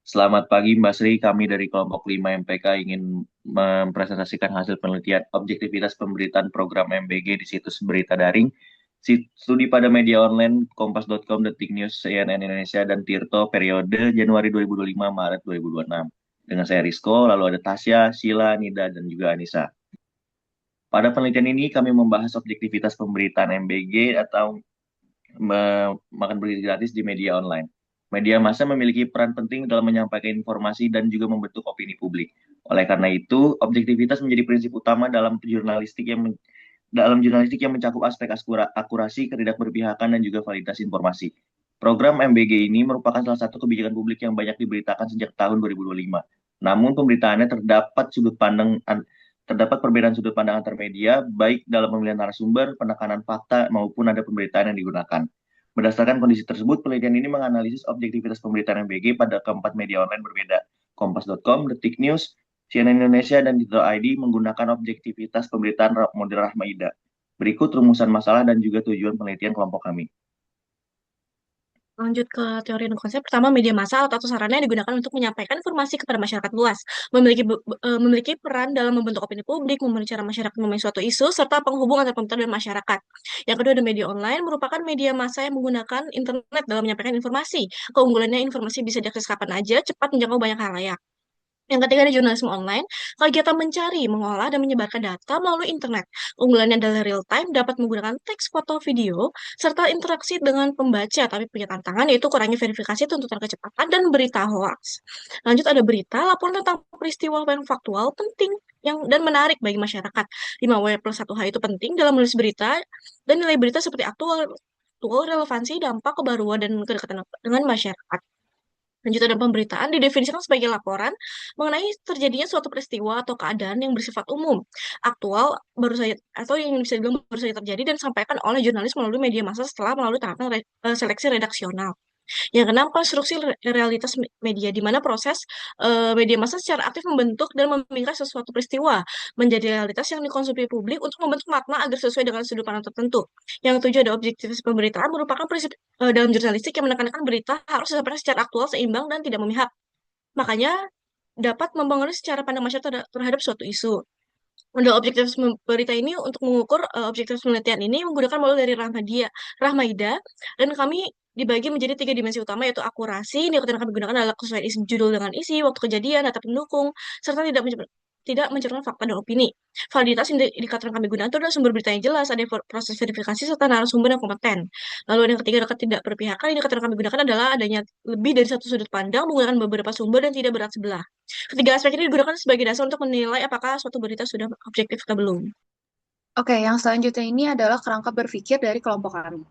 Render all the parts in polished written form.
Selamat pagi Mbak Sri, kami dari kelompok 5 MPK ingin mempresentasikan hasil penelitian objektivitas pemberitaan program MBG di situs berita daring, studi pada media online kompas.com, Detik News, CNN Indonesia, dan Tirto periode Januari 2025 Maret 2026. Dengan saya Rizko, lalu ada Tasya, Sheila, Nida, dan juga Anissa. Pada penelitian ini kami membahas objektivitas pemberitaan MBG atau makan berita gratis di media online. Media massa memiliki peran penting dalam menyampaikan informasi dan juga membentuk opini publik. Oleh karena itu, objektivitas menjadi prinsip utama dalam jurnalistik yang mencakup aspek akurasi, ketidakberpihakan, dan juga validitas informasi. Program MBG ini merupakan salah satu kebijakan publik yang banyak diberitakan sejak tahun 2025. Namun pemberitaannya terdapat perbedaan sudut pandang antar media, baik dalam pemilihan narasumber, penekanan fakta, maupun ada pemberitaan yang digunakan. Berdasarkan kondisi tersebut, penelitian ini menganalisis objektivitas pemberitaan MBG pada keempat media online berbeda, kompas.com, Detik News, CNN Indonesia, dan Tirto.id menggunakan objektivitas pemberitaan model Rahmaida. Berikut rumusan masalah dan juga tujuan penelitian kelompok kami. Lanjut ke teori dan konsep. Pertama, media massa atau sarana yang digunakan untuk menyampaikan informasi kepada masyarakat luas, memiliki peran dalam membentuk opini publik, memberi cara masyarakat memahami suatu isu, serta penghubung antar pemerintah dan masyarakat. Yang kedua, ada media online, merupakan media massa yang menggunakan internet dalam menyampaikan informasi. Keunggulannya, informasi bisa diakses kapan aja, cepat menjangkau banyak halayak. Yang ketiga ada jurnalisme online, kegiatan mencari, mengolah, dan menyebarkan data melalui internet. Unggulannya adalah real time, dapat menggunakan teks, foto, video, serta interaksi dengan pembaca, tapi punya tantangan yaitu kurangnya verifikasi tuntutan kecepatan dan berita hoax. Lanjut ada berita, laporan tentang peristiwa yang faktual penting dan menarik bagi masyarakat. 5W+1H itu penting dalam menulis berita, dan nilai berita seperti aktual, relevansi, dampak, kebaruan, dan kedekatan dengan masyarakat. Lanjut ada pemberitaan didefinisikan sebagai laporan mengenai terjadinya suatu peristiwa atau keadaan yang bersifat umum, aktual, baru saja atau yang bisa dibilang baru saja terjadi dan disampaikan oleh jurnalis melalui media massa setelah melalui tahapan seleksi redaksional. Yang keenam, konstruksi realitas media, di mana proses media massa secara aktif membentuk dan memingkas sesuatu peristiwa menjadi realitas yang dikonsumsi publik untuk membentuk makna agar sesuai dengan sudut pandang tertentu. Yang ketujuh ada objektivitas pemberitaan, merupakan prinsip dalam jurnalistik yang menekankan berita harus disampaikan secara aktual, seimbang, dan tidak memihak. Makanya dapat mempengaruhi secara pandang masyarakat terhadap suatu isu. Model objektivitas berita ini untuk mengukur objektivitas penelitian ini menggunakan model dari Rahmaida, dan kami dibagi menjadi tiga dimensi utama yaitu akurasi. Ini yang kami gunakan adalah kesesuaian judul dengan isi, waktu kejadian, data pendukung, serta tidak mencerminkan fakta dan opini. Validitas indikator yang kami gunakan itu adalah sumber berita yang jelas, ada proses verifikasi serta narasumber yang kompeten. Lalu yang ketiga adalah ketidakberpihakan. Indikator yang kami gunakan adalah adanya lebih dari satu sudut pandang menggunakan beberapa sumber dan tidak berat sebelah. Ketiga aspek ini digunakan sebagai dasar untuk menilai apakah suatu berita sudah objektif atau belum. Oke, yang selanjutnya ini adalah kerangka berpikir dari kelompok kami.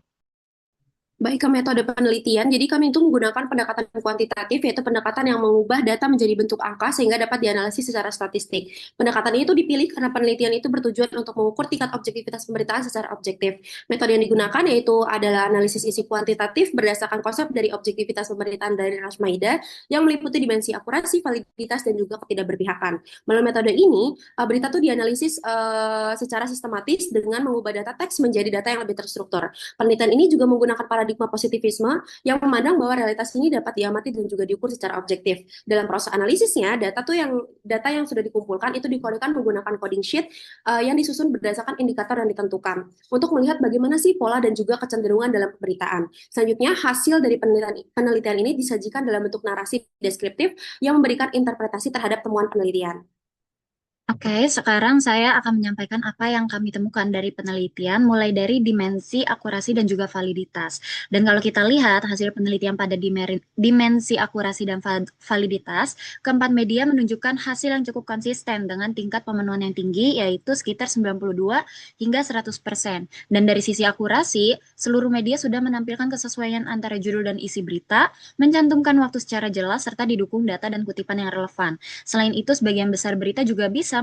Baik ke metode penelitian, jadi kami itu menggunakan pendekatan kuantitatif, yaitu pendekatan yang mengubah data menjadi bentuk angka sehingga dapat dianalisis secara statistik. Pendekatan itu dipilih karena penelitian itu bertujuan untuk mengukur tingkat objektivitas pemberitaan secara objektif. Metode yang digunakan yaitu adalah analisis isi kuantitatif berdasarkan konsep dari objektivitas pemberitaan dari Rashmaida yang meliputi dimensi akurasi, validitas, dan juga ketidakberpihakan. Melalui metode ini, berita itu dianalisis secara sistematis dengan mengubah data teks menjadi data yang lebih terstruktur. Penelitian ini juga menggunakan paradigma positivisme yang memandang bahwa realitas ini dapat diamati dan juga diukur secara objektif. Dalam proses analisisnya, data yang sudah dikumpulkan itu dikodekan menggunakan coding sheet yang disusun berdasarkan indikator yang ditentukan untuk melihat bagaimana sih pola dan juga kecenderungan dalam pemberitaan. Selanjutnya, hasil dari penelitian ini disajikan dalam bentuk narasi deskriptif yang memberikan interpretasi terhadap temuan penelitian. Oke, sekarang saya akan menyampaikan apa yang kami temukan dari penelitian, mulai dari dimensi, akurasi, dan juga validitas. Dan kalau kita lihat hasil penelitian pada dimensi akurasi dan validitas, keempat media menunjukkan hasil yang cukup konsisten dengan tingkat pemenuhan yang tinggi, yaitu sekitar 92 hingga 100%. Dan dari sisi akurasi, seluruh media sudah menampilkan kesesuaian antara judul dan isi berita, mencantumkan waktu secara jelas, serta didukung data dan kutipan yang relevan. Selain itu, sebagian besar berita juga bisa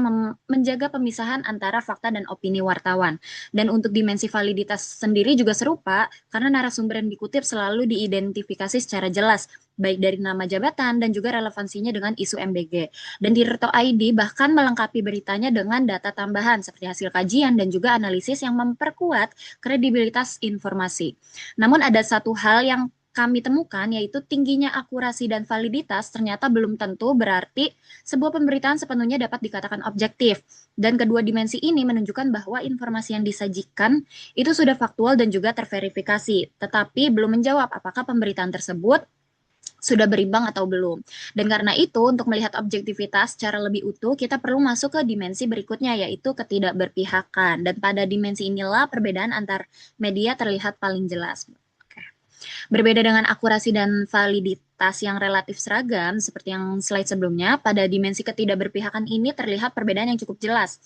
menjaga pemisahan antara fakta dan opini wartawan. Dan untuk dimensi validitas sendiri juga serupa, karena narasumber yang dikutip selalu diidentifikasi secara jelas, baik dari nama jabatan dan juga relevansinya dengan isu MBG. Dan Tirto ID bahkan melengkapi beritanya dengan data tambahan seperti hasil kajian dan juga analisis yang memperkuat kredibilitas informasi. Namun ada satu hal yang kami temukan yaitu tingginya akurasi dan validitas ternyata belum tentu berarti sebuah pemberitaan sepenuhnya dapat dikatakan objektif. Dan kedua dimensi ini menunjukkan bahwa informasi yang disajikan itu sudah faktual dan juga terverifikasi, tetapi belum menjawab apakah pemberitaan tersebut sudah berimbang atau belum. Dan karena itu, untuk melihat objektivitas secara lebih utuh, kita perlu masuk ke dimensi berikutnya, yaitu ketidakberpihakan. Dan pada dimensi inilah perbedaan antar media terlihat paling jelas. Berbeda dengan akurasi dan validitas yang relatif seragam, seperti yang slide sebelumnya, pada dimensi ketidakberpihakan ini terlihat perbedaan yang cukup jelas.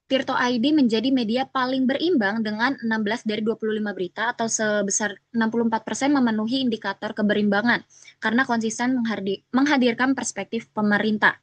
Tirto ID menjadi media paling berimbang dengan 16 dari 25 berita atau sebesar 64% memenuhi indikator keberimbangan karena konsisten menghadirkan perspektif pemerintah,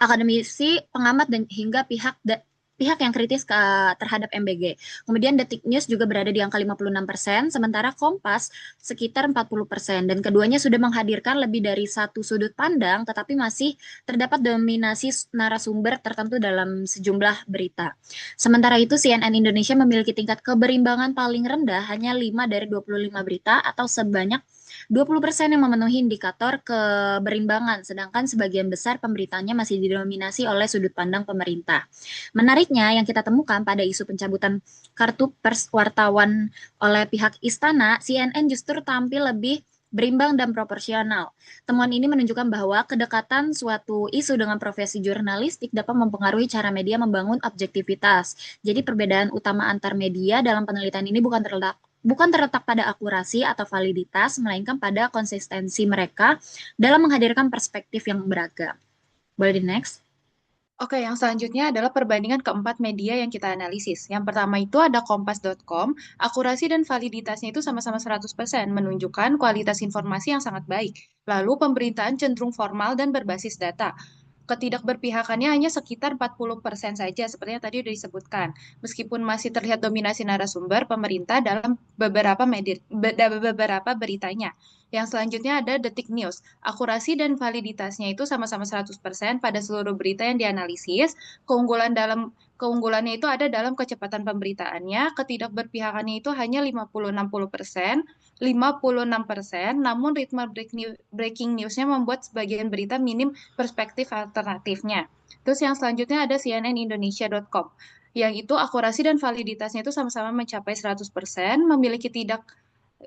akademisi, pengamat, dan hingga pihak yang kritis terhadap MBG. Kemudian Detik News juga berada di angka 56%, sementara Kompas sekitar 40%. Dan keduanya sudah menghadirkan lebih dari satu sudut pandang, tetapi masih terdapat dominasi narasumber tertentu dalam sejumlah berita. Sementara itu, CNN Indonesia memiliki tingkat keberimbangan paling rendah, hanya 5 dari 25 berita atau sebanyak 20% yang memenuhi indikator keberimbangan, sedangkan sebagian besar pemberitanya masih didominasi oleh sudut pandang pemerintah. Menariknya, yang kita temukan pada isu pencabutan kartu pers wartawan oleh pihak istana, CNN justru tampil lebih berimbang dan proporsional. Temuan ini menunjukkan bahwa kedekatan suatu isu dengan profesi jurnalistik dapat mempengaruhi cara media membangun objektivitas. Jadi perbedaan utama antar media dalam penelitian ini bukan terletak pada akurasi atau validitas, melainkan pada konsistensi mereka dalam menghadirkan perspektif yang beragam. Boleh di next? Oke, yang selanjutnya adalah perbandingan keempat media yang kita analisis. Yang pertama itu ada kompas.com, akurasi dan validitasnya itu sama-sama 100%, menunjukkan kualitas informasi yang sangat baik. Lalu pemberitaan cenderung formal dan berbasis data. Ketidakberpihakannya hanya sekitar 40% saja, seperti yang tadi sudah disebutkan. Meskipun masih terlihat dominasi narasumber pemerintah dalam beberapa beritanya. Yang selanjutnya ada Detik News. Akurasi dan validitasnya itu sama-sama 100% pada seluruh berita yang dianalisis. Keunggulannya itu ada dalam kecepatan pemberitaannya, ketidakberpihakannya itu hanya 50-60%, namun ritme breaking news-nya membuat sebagian berita minim perspektif alternatifnya. Terus yang selanjutnya ada cnnindonesia.com. Yang itu akurasi dan validitasnya itu sama-sama mencapai 100%,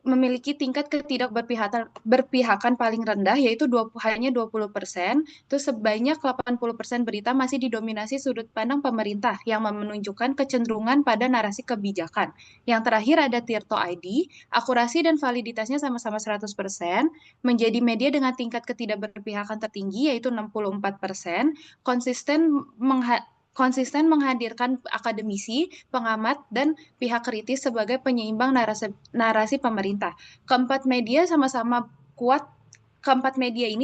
memiliki tingkat ketidakberpihakan paling rendah, yaitu hanya 20%. Terus sebanyak 80% berita masih didominasi sudut pandang pemerintah yang menunjukkan kecenderungan pada narasi kebijakan. Yang terakhir ada Tirto ID, akurasi dan validitasnya sama-sama 100%, menjadi media dengan tingkat ketidakberpihakan tertinggi, yaitu 64%, konsisten menghadirkan akademisi, pengamat, dan pihak kritis sebagai penyeimbang narasi pemerintah. Keempat media ini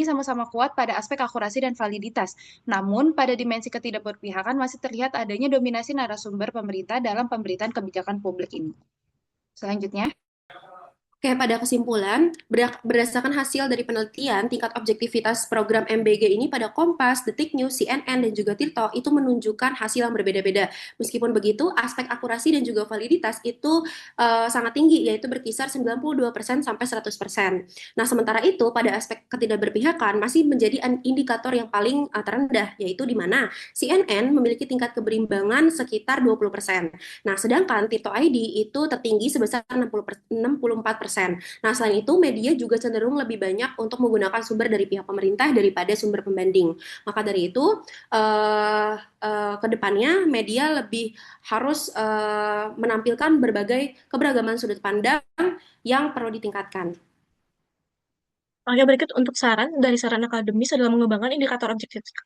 sama-sama kuat pada aspek akurasi dan validitas. Namun, pada dimensi ketidakberpihakan masih terlihat adanya dominasi narasumber pemerintah dalam pemberitaan kebijakan publik ini. Selanjutnya. Oke, pada kesimpulan, berdasarkan hasil dari penelitian, tingkat objektivitas program MBG ini pada Kompas, Detik News, CNN, dan juga Tirto itu menunjukkan hasil yang berbeda-beda. Meskipun begitu, aspek akurasi dan juga validitas itu sangat tinggi, yaitu berkisar 92% sampai 100%. Nah, sementara itu, pada aspek ketidakberpihakan masih menjadi indikator yang paling terendah, yaitu di mana CNN memiliki tingkat keberimbangan sekitar 20%. Nah, sedangkan Tirto ID itu tertinggi sebesar 64%. Nah, selain itu, media juga cenderung lebih banyak untuk menggunakan sumber dari pihak pemerintah daripada sumber pembanding. Maka dari itu, ke depannya media lebih harus menampilkan berbagai keberagaman sudut pandang yang perlu ditingkatkan. Oke, berikut untuk dari saran akademis adalah mengembangkan indikator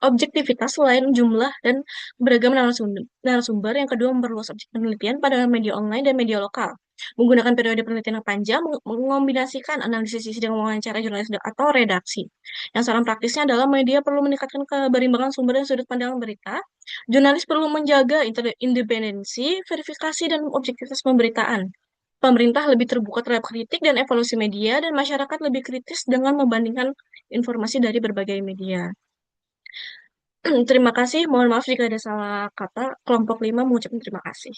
objektivitas selain jumlah dan keberagaman narasumber. Yang kedua, memperluas objek penelitian pada media online dan media lokal. Menggunakan periode penelitian yang panjang, mengombinasikan analisis isi dengan wawancara jurnalis atau redaksi. Yang saran praktisnya adalah media perlu meningkatkan keberimbangan sumber dan sudut pandang berita. Jurnalis perlu menjaga independensi, verifikasi, dan objektivitas pemberitaan. Pemerintah lebih terbuka terhadap kritik dan evaluasi media, dan masyarakat lebih kritis dengan membandingkan informasi dari berbagai media. Terima kasih. Mohon maaf jika ada salah kata. Kelompok 5 mengucapkan terima kasih.